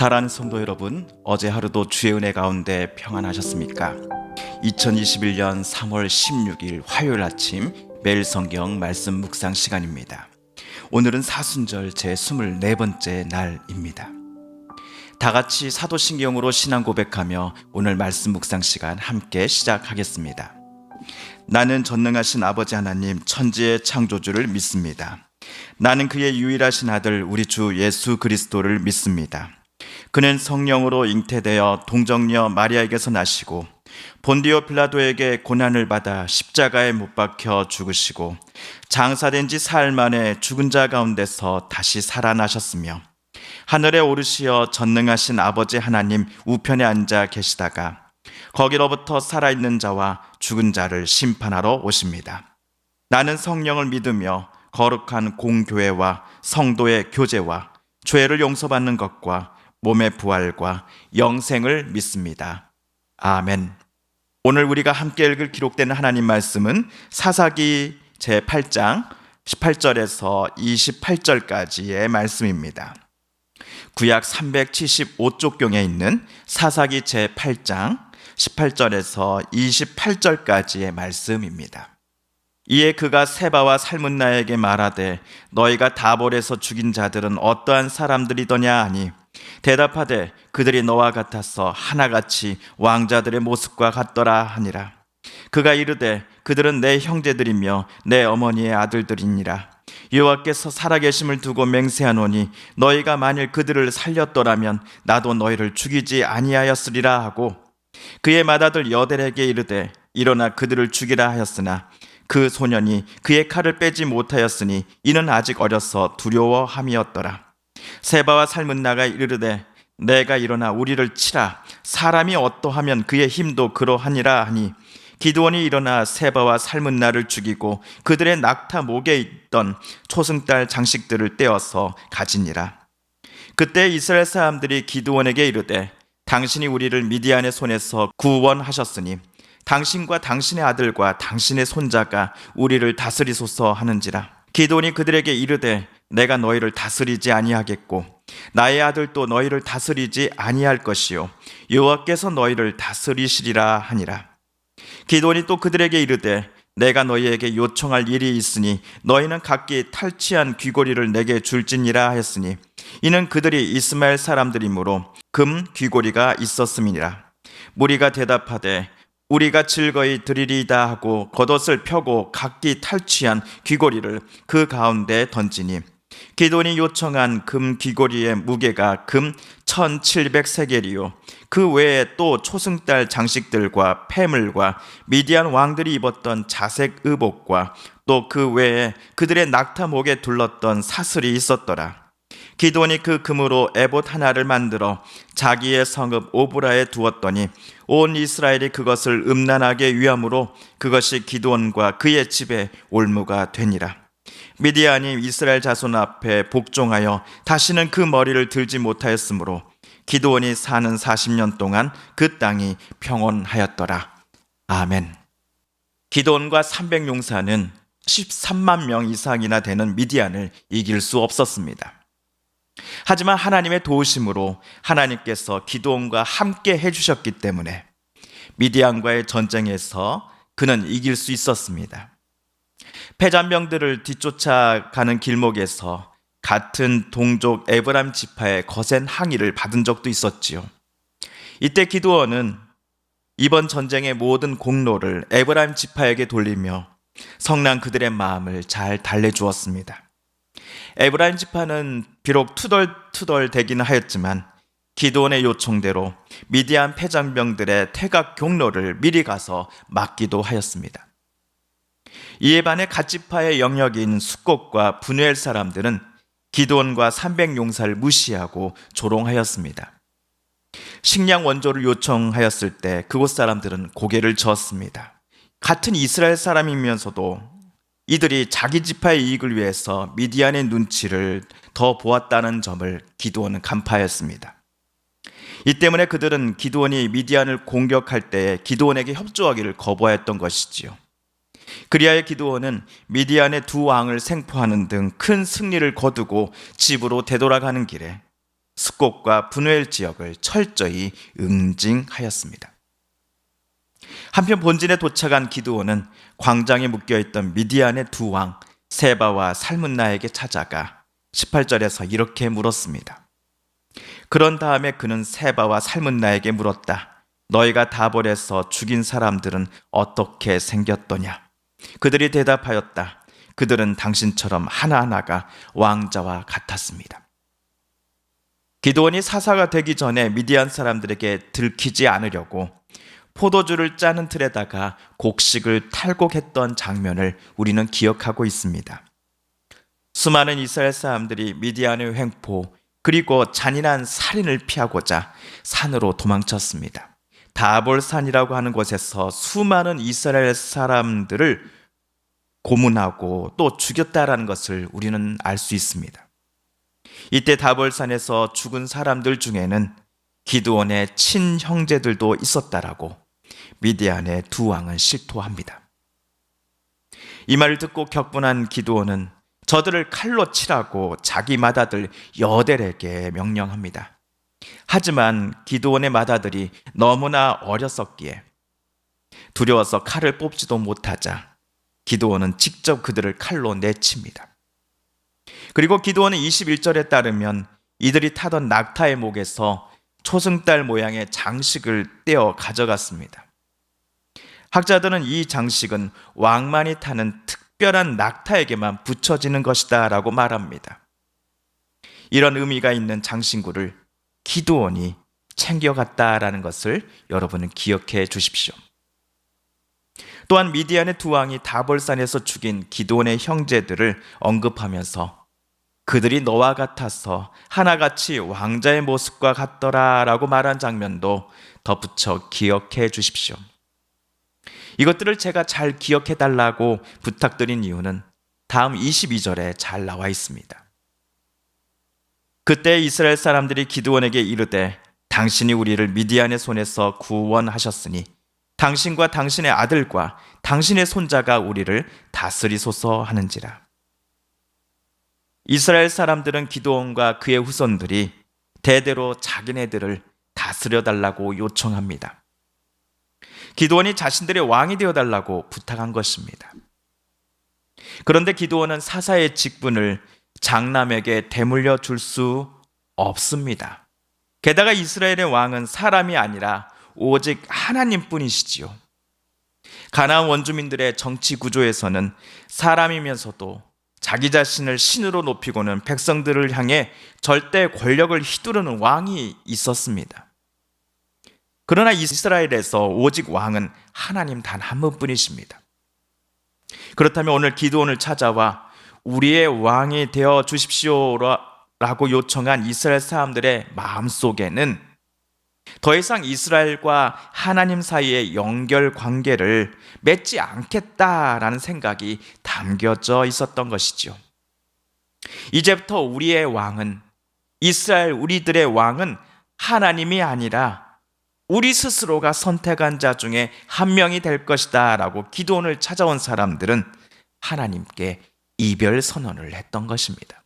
사랑하는 성도 여러분, 어제 하루도 주의 은혜 가운데 평안하셨습니까? 2021년 3월 16일 화요일 아침 매일 성경 말씀 묵상 시간입니다. 오늘은 사순절 제 24번째 날입니다. 다 같이 사도신경으로 신앙 고백하며 오늘 말씀 묵상 시간 함께 시작하겠습니다. 나는 전능하신 아버지 하나님 천지의 창조주를 믿습니다. 나는 그의 유일하신 아들 우리 주 예수 그리스도를 믿습니다. 그는 성령으로 잉태되어 동정녀 마리아에게서 나시고 본디오 빌라도에게 고난을 받아 십자가에 못 박혀 죽으시고 장사된 지 사흘 만에 죽은 자 가운데서 다시 살아나셨으며 하늘에 오르시어 전능하신 아버지 하나님 우편에 앉아 계시다가 거기로부터 살아있는 자와 죽은 자를 심판하러 오십니다. 나는 성령을 믿으며 거룩한 공교회와 성도의 교제와 죄를 용서받는 것과 몸의 부활과 영생을 믿습니다. 아멘. 오늘 우리가 함께 읽을 기록되는 하나님 말씀은 사사기 제8장 18절에서 28절까지의 말씀입니다. 구약 375쪽경에 있는 사사기 제8장 18절에서 28절까지의 말씀입니다. 이에 그가 세바와 살문나에게 말하되 너희가 다볼에서 죽인 자들은 어떠한 사람들이더냐 하니 대답하되 그들이 너와 같아서 하나같이 왕자들의 모습과 같더라 하니라. 그가 이르되 그들은 내 형제들이며 내 어머니의 아들들이니라. 여호와께서 살아계심을 두고 맹세하노니 너희가 만일 그들을 살렸더라면 나도 너희를 죽이지 아니하였으리라 하고 그의 맏아들 여델에게 이르되 일어나 그들을 죽이라 하였으나 그 소년이 그의 칼을 빼지 못하였으니 이는 아직 어려서 두려워함이었더라. 세바와 살문나가 이르되 내가 일어나 우리를 치라. 사람이 어떠하면 그의 힘도 그러하니라 하니 기드온이 일어나 세바와 살문나를 죽이고 그들의 낙타 목에 있던 초승달 장식들을 떼어서 가지니라. 그때 이스라엘 사람들이 기드온에게 이르되 당신이 우리를 미디안의 손에서 구원하셨으니 당신과 당신의 아들과 당신의 손자가 우리를 다스리소서 하는지라. 기드온이 그들에게 이르되 내가 너희를 다스리지 아니하겠고 나의 아들도 너희를 다스리지 아니할 것이요 여호와께서 너희를 다스리시리라 하니라. 기드온이 또 그들에게 이르되 내가 너희에게 요청할 일이 있으니 너희는 각기 탈취한 귀고리를 내게 줄지니라 하였으니 이는 그들이 이스마엘 사람들이므로 금 귀고리가 있었음이니라. 무리가 대답하되 우리가 즐거이 드리리이다 하고 겉옷을 펴고 각기 탈취한 귀고리를 그 가운데 던지니 기드온이 요청한 금 귀고리의 무게가 금 1700세겔이요 그 외에 또 초승달 장식들과 폐물과 미디안 왕들이 입었던 자색 의복과 또 그 외에 그들의 낙타 목에 둘렀던 사슬이 있었더라. 기드온이 그 금으로 에봇 하나를 만들어 자기의 성읍 오브라에 두었더니 온 이스라엘이 그것을 음란하게 위함으로 그것이 기드온과 그의 집에 올무가 되니라. 미디안이 이스라엘 자손 앞에 복종하여 다시는 그 머리를 들지 못하였으므로 기드온이 사는 40년 동안 그 땅이 평온하였더라. 아멘. 기드온과 300용사는 13만 명 이상이나 되는 미디안을 이길 수 없었습니다. 하지만 하나님의 도우심으로 하나님께서 기드온과 함께 해주셨기 때문에 미디안과의 전쟁에서 그는 이길 수 있었습니다. 패잔병들을 뒤쫓아가는 길목에서 같은 동족 에브라임 지파의 거센 항의를 받은 적도 있었지요. 이때 기드온은 이번 전쟁의 모든 공로를 에브라임 지파에게 돌리며 성난 그들의 마음을 잘 달래주었습니다. 에브라임 지파는 비록 투덜투덜 대기는 하였지만 기드온의 요청대로 미디안 패장병들의 퇴각 경로를 미리 가서 막기도 하였습니다. 이에 반해 갓지파의 영역인 숫곳과 분우엘 사람들은 기드온과 300용사를 무시하고 조롱하였습니다. 식량 원조를 요청하였을 때 그곳 사람들은 고개를 저었습니다. 같은 이스라엘 사람이면서도 이들이 자기 지파의 이익을 위해서 미디안의 눈치를 더 보았다는 점을 기드온은 간파하였습니다. 이 때문에 그들은 기드온이 미디안을 공격할 때 기드온에게 협조하기를 거부하였던 것이지요. 그리하여 기드온은 미디안의 두 왕을 생포하는 등 큰 승리를 거두고 집으로 되돌아가는 길에 숫곳과 분우엘 지역을 철저히 응징하였습니다. 한편 본진에 도착한 기드온은 광장에 묶여있던 미디안의 두 왕 세바와 살문나에게 찾아가 18절에서 이렇게 물었습니다. 그런 다음에 그는 세바와 살문나에게 물었다. 너희가 다볼에서 죽인 사람들은 어떻게 생겼더냐? 그들이 대답하였다. 그들은 당신처럼 하나하나가 왕자와 같았습니다. 기드온이 사사가 되기 전에 미디안 사람들에게 들키지 않으려고 포도주를 짜는 틀에다가 곡식을 탈곡했던 장면을 우리는 기억하고 있습니다. 수많은 이스라엘 사람들이 미디안의 횡포 그리고 잔인한 살인을 피하고자 산으로 도망쳤습니다. 다볼산이라고 하는 곳에서 수많은 이스라엘 사람들을 고문하고 또 죽였다라는 것을 우리는 알 수 있습니다. 이때 다볼산에서 죽은 사람들 중에는 기드온의 친형제들도 있었다라고 미디안의 두 왕은 실토합니다. 이 말을 듣고 격분한 기드온은 저들을 칼로 치라고 자기 맏아들 여델에게 명령합니다. 하지만 기드온의 맏아들이 너무나 어렸었기에 두려워서 칼을 뽑지도 못하자 기드온은 직접 그들을 칼로 내칩니다. 그리고 기드온은 21절에 따르면 이들이 타던 낙타의 목에서 초승달 모양의 장식을 떼어 가져갔습니다. 학자들은 이 장식은 왕만이 타는 특별한 낙타에게만 붙여지는 것이다 라고 말합니다. 이런 의미가 있는 장신구를 기드온이 챙겨갔다라는 것을 여러분은 기억해 주십시오. 또한 미디안의 두 왕이 다볼산에서 죽인 기드온의 형제들을 언급하면서 그들이 너와 같아서 하나같이 왕자의 모습과 같더라 라고 말한 장면도 덧붙여 기억해 주십시오. 이것들을 제가 잘 기억해 달라고 부탁드린 이유는 다음 22절에 잘 나와 있습니다. 그때 이스라엘 사람들이 기드온에게 이르되 당신이 우리를 미디안의 손에서 구원하셨으니 당신과 당신의 아들과 당신의 손자가 우리를 다스리소서 하는지라. 이스라엘 사람들은 기드온과 그의 후손들이 대대로 자기네들을 다스려달라고 요청합니다. 기드온이 자신들의 왕이 되어달라고 부탁한 것입니다. 그런데 기드온은 사사의 직분을 장남에게 되물려 줄 수 없습니다. 게다가 이스라엘의 왕은 사람이 아니라 오직 하나님뿐이시지요. 가나안 원주민들의 정치 구조에서는 사람이면서도 자기 자신을 신으로 높이고는 백성들을 향해 절대 권력을 휘두르는 왕이 있었습니다. 그러나 이스라엘에서 오직 왕은 하나님 단 한 분뿐이십니다. 그렇다면 오늘 기드온을 찾아와 우리의 왕이 되어 주십시오라고 요청한 이스라엘 사람들의 마음속에는 더 이상 이스라엘과 하나님 사이의 연결 관계를 맺지 않겠다라는 생각이 담겨져 있었던 것이죠. 이제부터 우리의 왕은, 이스라엘 우리들의 왕은 하나님이 아니라 우리 스스로가 선택한 자 중에 한 명이 될 것이다 라고 기드온을 찾아온 사람들은 하나님께 이별 선언을 했던 것입니다.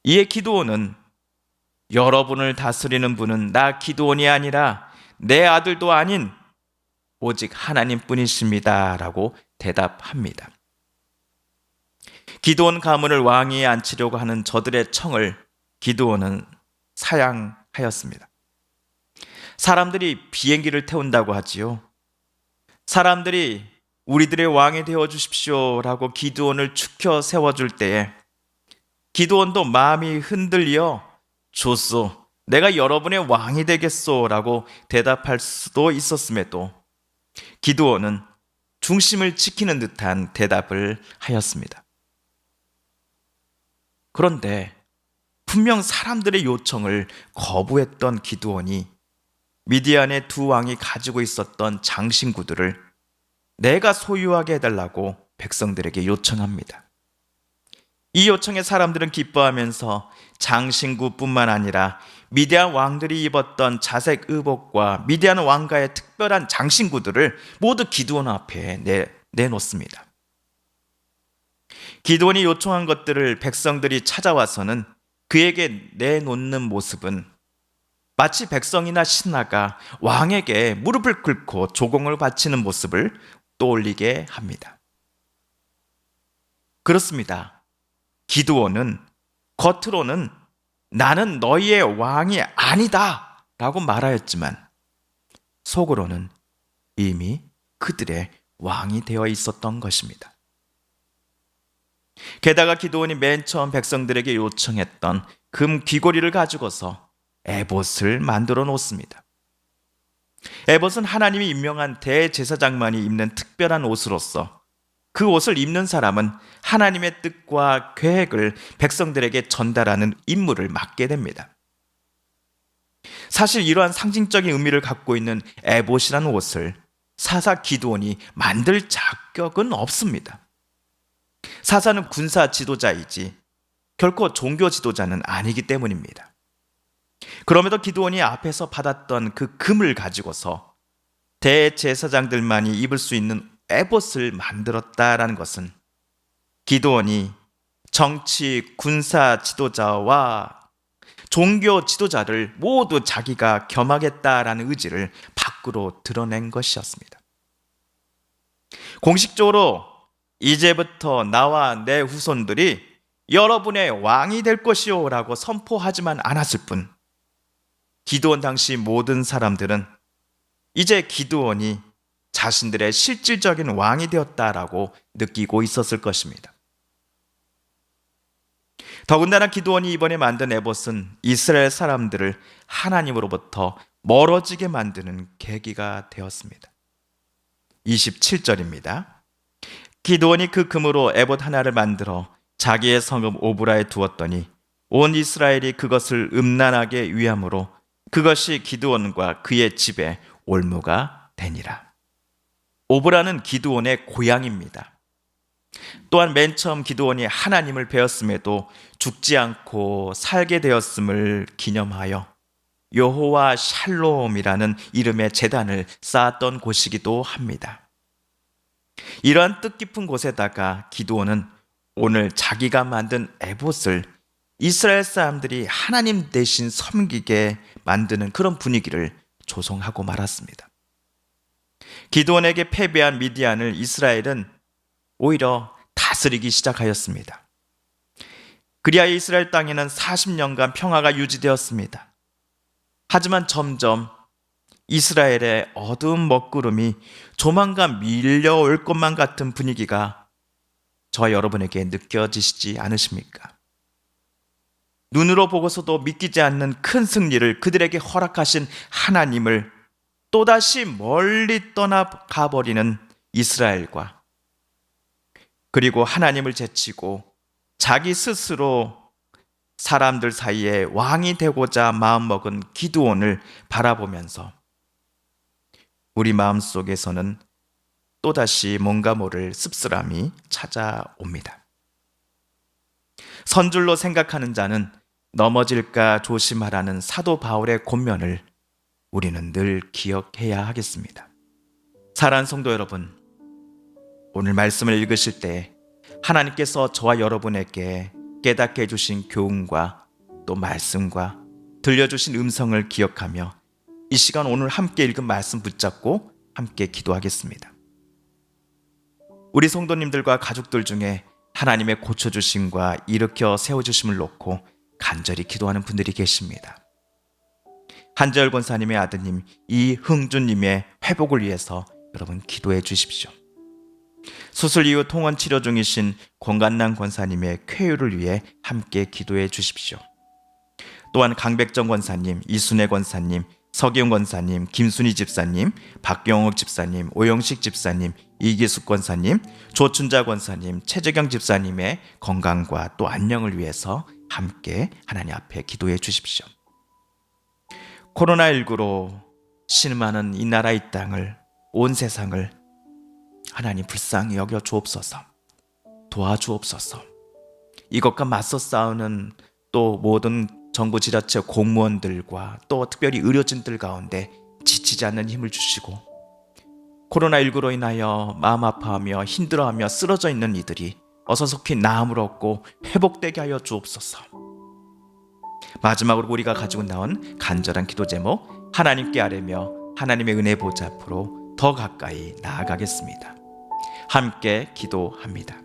이에 기드온은 여러분을 다스리는 분은 나 기드온이 아니라 내 아들도 아닌 오직 하나님뿐이십니다 라고 대답합니다. 기드온 가문을 왕위에 앉히려고 하는 저들의 청을 기드온은 사양하였습니다. 사람들이 비행기를 태운다고 하지요. 사람들이 우리들의 왕이 되어 주십시오 라고 기드온을 축혀 세워줄 때에 기드온도 마음이 흔들려 좋소, 내가 여러분의 왕이 되겠소 라고 대답할 수도 있었음에도 기드온은 중심을 지키는 듯한 대답을 하였습니다. 그런데 분명 사람들의 요청을 거부했던 기드온이 미디안의 두 왕이 가지고 있었던 장신구들을 내가 소유하게 해달라고 백성들에게 요청합니다. 이 요청에 사람들은 기뻐하면서 장신구뿐만 아니라 미디안 왕들이 입었던 자색 의복과 미디안 왕가의 특별한 장신구들을 모두 기드온 앞에 내놓습니다. 기드온이 요청한 것들을 백성들이 찾아와서는 그에게 내놓는 모습은 마치 백성이나 신하가 왕에게 무릎을 꿇고 조공을 바치는 모습을 떠올리게 합니다. 그렇습니다. 기드온은 겉으로는 나는 너희의 왕이 아니다 라고 말하였지만 속으로는 이미 그들의 왕이 되어 있었던 것입니다. 게다가 기드온이 맨 처음 백성들에게 요청했던 금 귀고리를 가지고서 에봇을 만들어 놓습니다. 에봇은 하나님이 임명한 대제사장만이 입는 특별한 옷으로서 그 옷을 입는 사람은 하나님의 뜻과 계획을 백성들에게 전달하는 임무를 맡게 됩니다. 사실 이러한 상징적인 의미를 갖고 있는 에봇이라는 옷을 사사 기드온이 만들 자격은 없습니다. 사사는 군사 지도자이지 결코 종교 지도자는 아니기 때문입니다. 그럼에도 기드온이 앞에서 받았던 그 금을 가지고서 대제사장들만이 입을 수 있는 에봇을 만들었다라는 것은 기드온이 정치, 군사 지도자와 종교 지도자를 모두 자기가 겸하겠다라는 의지를 밖으로 드러낸 것이었습니다. 공식적으로 이제부터 나와 내 후손들이 여러분의 왕이 될 것이요 라고 선포하지만 않았을 뿐 기드온 당시 모든 사람들은 이제 기드온이 자신들의 실질적인 왕이 되었다라고 느끼고 있었을 것입니다. 더군다나 기드온이 이번에 만든 에봇은 이스라엘 사람들을 하나님으로부터 멀어지게 만드는 계기가 되었습니다. 27절입니다. 기드온이 그 금으로 에봇 하나를 만들어 자기의 성읍 오브라에 두었더니 온 이스라엘이 그것을 음란하게 위함으로 그것이 기드온과 그의 집에 올무가 되니라. 오브라는 기드온의 고향입니다. 또한 맨 처음 기드온이 하나님을 배웠음에도 죽지 않고 살게 되었음을 기념하여 여호와 샬롬이라는 이름의 제단을 쌓았던 곳이기도 합니다. 이러한 뜻깊은 곳에다가 기드온은 오늘 자기가 만든 에봇을 이스라엘 사람들이 하나님 대신 섬기게 만드는 그런 분위기를 조성하고 말았습니다. 기드온에게 패배한 미디안을 이스라엘은 오히려 다스리기 시작하였습니다. 그리하여 이스라엘 땅에는 40년간 평화가 유지되었습니다. 하지만 점점 이스라엘의 어두운 먹구름이 조만간 밀려올 것만 같은 분위기가 저와 여러분에게 느껴지시지 않으십니까? 눈으로 보고서도 믿기지 않는 큰 승리를 그들에게 허락하신 하나님을 또다시 멀리 떠나가버리는 이스라엘과 그리고 하나님을 제치고 자기 스스로 사람들 사이에 왕이 되고자 마음먹은 기드온을 바라보면서 우리 마음속에서는 또다시 뭔가 모를 씁쓸함이 찾아옵니다. 선줄로 생각하는 자는 넘어질까 조심하라는 사도 바울의 권면을 우리는 늘 기억해야 하겠습니다. 사랑하는 성도 여러분, 오늘 말씀을 읽으실 때 하나님께서 저와 여러분에게 깨닫게 해주신 교훈과 또 말씀과 들려주신 음성을 기억하며 이 시간 오늘 함께 읽은 말씀 붙잡고 함께 기도하겠습니다. 우리 성도님들과 가족들 중에 하나님의 고쳐주심과 일으켜 세워주심을 놓고 간절히 기도하는 분들이 계십니다. 한재열 권사님의 아드님 이흥준님의 회복을 위해서 여러분 기도해 주십시오. 수술 이후 통원 치료 중이신 권간남 권사님의 쾌유를 위해 함께 기도해 주십시오. 또한 강백정 권사님, 이순애 권사님, 서기훈 권사님, 김순희 집사님, 박경옥 집사님, 오영식 집사님, 이기숙 권사님, 조춘자 권사님, 최재경 집사님의 건강과 또 안녕을 위해서 함께 하나님 앞에 기도해 주십시오. 코로나19로 신음하는 이 나라 이 땅을, 온 세상을 하나님 불쌍히 여겨 주옵소서. 도와주옵소서. 이것과 맞서 싸우는 또 모든 정부 지자체 공무원들과 또 특별히 의료진들 가운데 지치지 않는 힘을 주시고 코로나19로 인하여 마음 아파하며 힘들어하며 쓰러져 있는 이들이 어서 속히 나음을 얻고 회복되게 하여 주옵소서. 마지막으로 우리가 가지고 나온 간절한 기도 제목, 하나님께 아뢰며 하나님의 은혜 보좌 앞으로 더 가까이 나아가겠습니다. 함께 기도합니다.